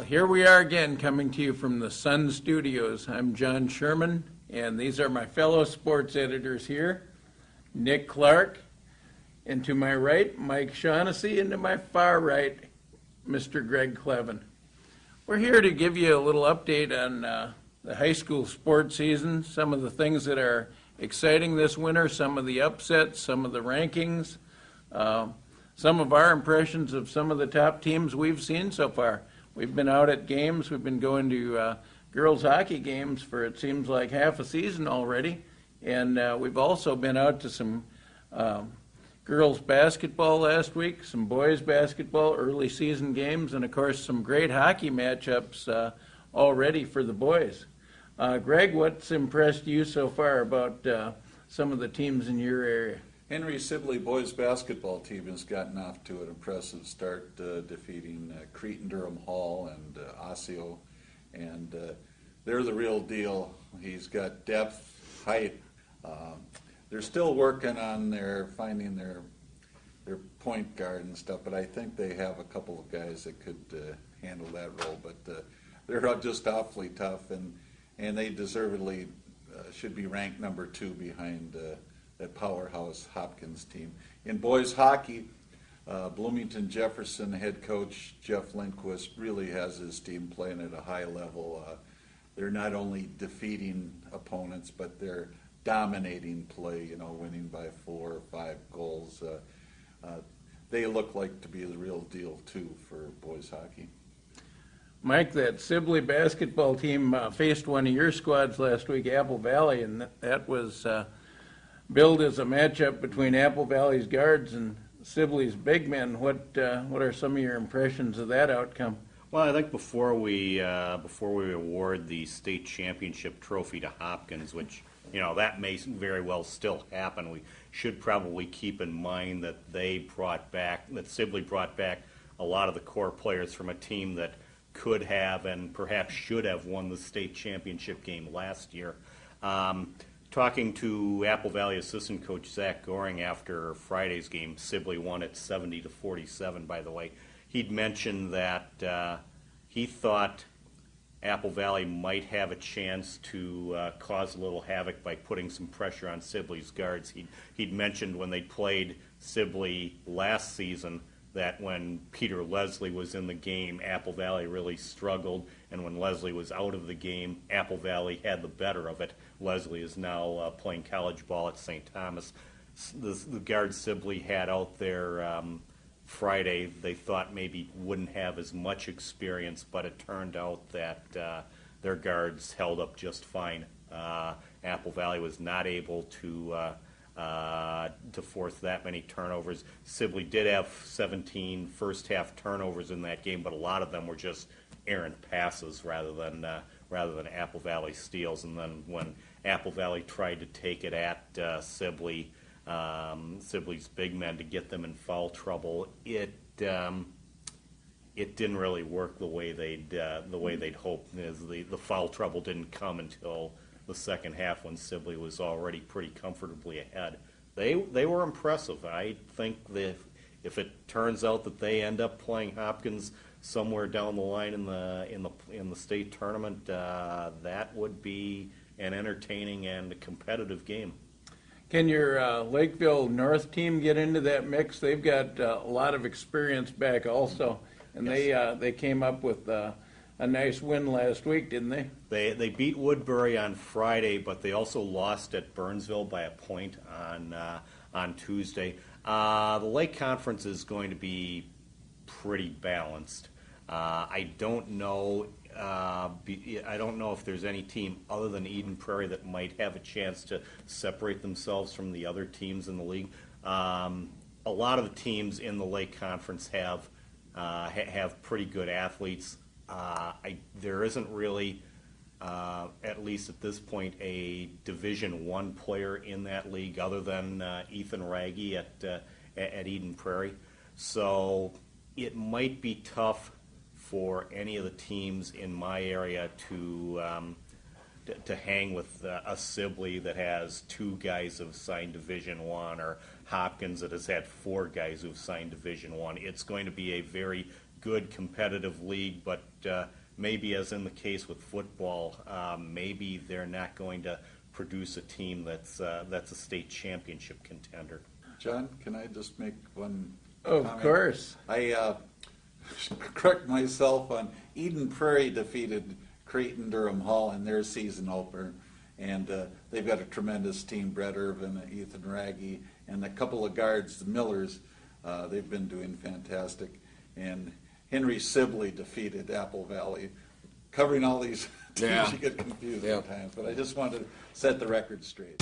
Here we are again, coming to you from the Sun Studios. I'm John Sherman, and these are my fellow sports editors here, Nick Clark, and to my right, Mike Shaughnessy, and to my far right, Mr. Greg Kleven. We're here to give you a little update on the high school sports season, some of the things that are exciting this winter, some of the upsets, some of the rankings, some of our impressions of some of the top teams we've seen so far. We've been out at games. We've been going to girls hockey games for, it seems like, half a season already. And we've also been out to some girls basketball last week, some boys basketball, early season games, and of course some great hockey matchups already for the boys. Greg, what's impressed you so far about some of the teams in your area? Henry Sibley boys basketball team has gotten off to an impressive start, defeating Cretin-Durham Hall and Osseo, and they're the real deal. He's got depth, height. They're still working on finding their point guard and stuff, but I think they have a couple of guys that could handle that role. But they're just awfully tough, and they deservedly should be ranked number 2 behind that powerhouse Hopkins team. In boys hockey, Bloomington Jefferson head coach Jeff Lindquist really has his team playing at a high level. They're not only defeating opponents, but they're dominating play, winning by 4 or 5 goals. They look like to be the real deal, too, for boys hockey. Mike, that Sibley basketball team faced one of your squads last week, Apple Valley, and that was billed as a matchup between Apple Valley's guards and Sibley's big men. What are some of your impressions of that outcome? Well, I think before we award the state championship trophy to Hopkins, which that may very well still happen, we should probably keep in mind that Sibley brought back a lot of the core players from a team that could have and perhaps should have won the state championship game last year. Talking to Apple Valley assistant coach Zach Goring after Friday's game, Sibley won it 70-47, by the way. He'd mentioned that he thought Apple Valley might have a chance to cause a little havoc by putting some pressure on Sibley's guards. He'd mentioned when they played Sibley last season that when Peter Leslie was in the game, Apple Valley really struggled, and when Leslie was out of the game, Apple Valley had the better of it. Leslie is now playing college ball at St. Thomas. The guard Sibley had out there Friday, they thought maybe wouldn't have as much experience, but it turned out that their guards held up just fine. Apple Valley was not able to force that many turnovers. Sibley did have 17 first-half turnovers in that game, but a lot of them were just errant passes rather than Apple Valley steals. And then when Apple Valley tried to take it at Sibley's big men to get them in foul trouble, it didn't really work the way they'd hoped. The foul trouble didn't come until the second half when Sibley was already pretty comfortably ahead. They were impressive. I think that if it turns out that they end up playing Hopkins somewhere down the line in the state tournament, that would be an entertaining and a competitive game. Can your Lakeville North team get into that mix? They've got a lot of experience back also, and yes. They came up with a nice win last week, didn't they? They beat Woodbury on Friday, but they also lost at Burnsville by a point on Tuesday. The Lake Conference is going to be pretty balanced. I don't know if there's any team other than Eden Prairie that might have a chance to separate themselves from the other teams in the league. A lot of the teams in the Lake Conference have pretty good athletes. There isn't really, at least at this point, a Division I player in that league other than Ethan Raggy at Eden Prairie. So it might be tough for any of the teams in my area to hang with a Sibley that has 2 guys who've signed Division I, or Hopkins that has had 4 guys who've signed Division I. It's going to be a very good competitive league, but maybe as in the case with football, maybe they're not going to produce a team that's a state championship contender. John, can I just make one Of comment? course. I correct myself on Eden Prairie defeated Creighton Durham Hall in their season opener, and they've got a tremendous team. Brett Irvin, Ethan Raggy, and a couple of guards, the Millers. They've been doing fantastic. And Henry Sibley defeated Apple Valley. Covering all these teams, Yeah. you get confused Yeah. at times, but I just wanted to set the record straight.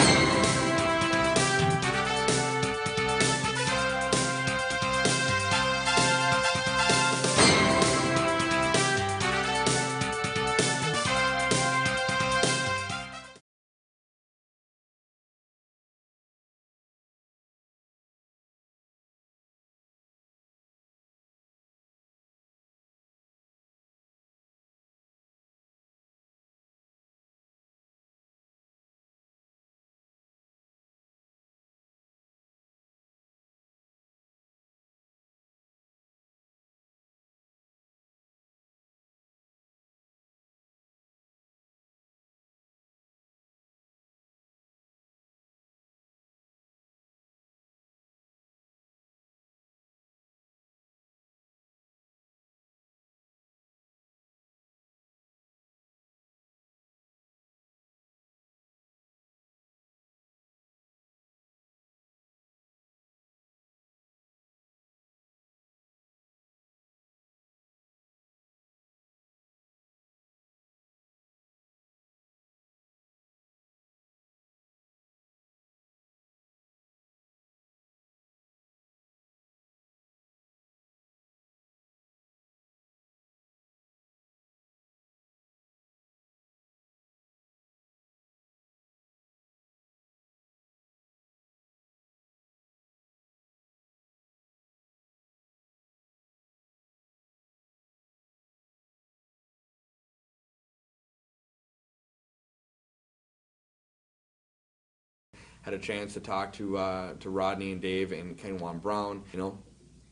Had a chance to talk to Rodney and Dave and Ken Juan Brown. You know,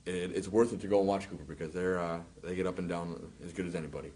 it's worth it to go and watch Cooper because they get up and down as good as anybody.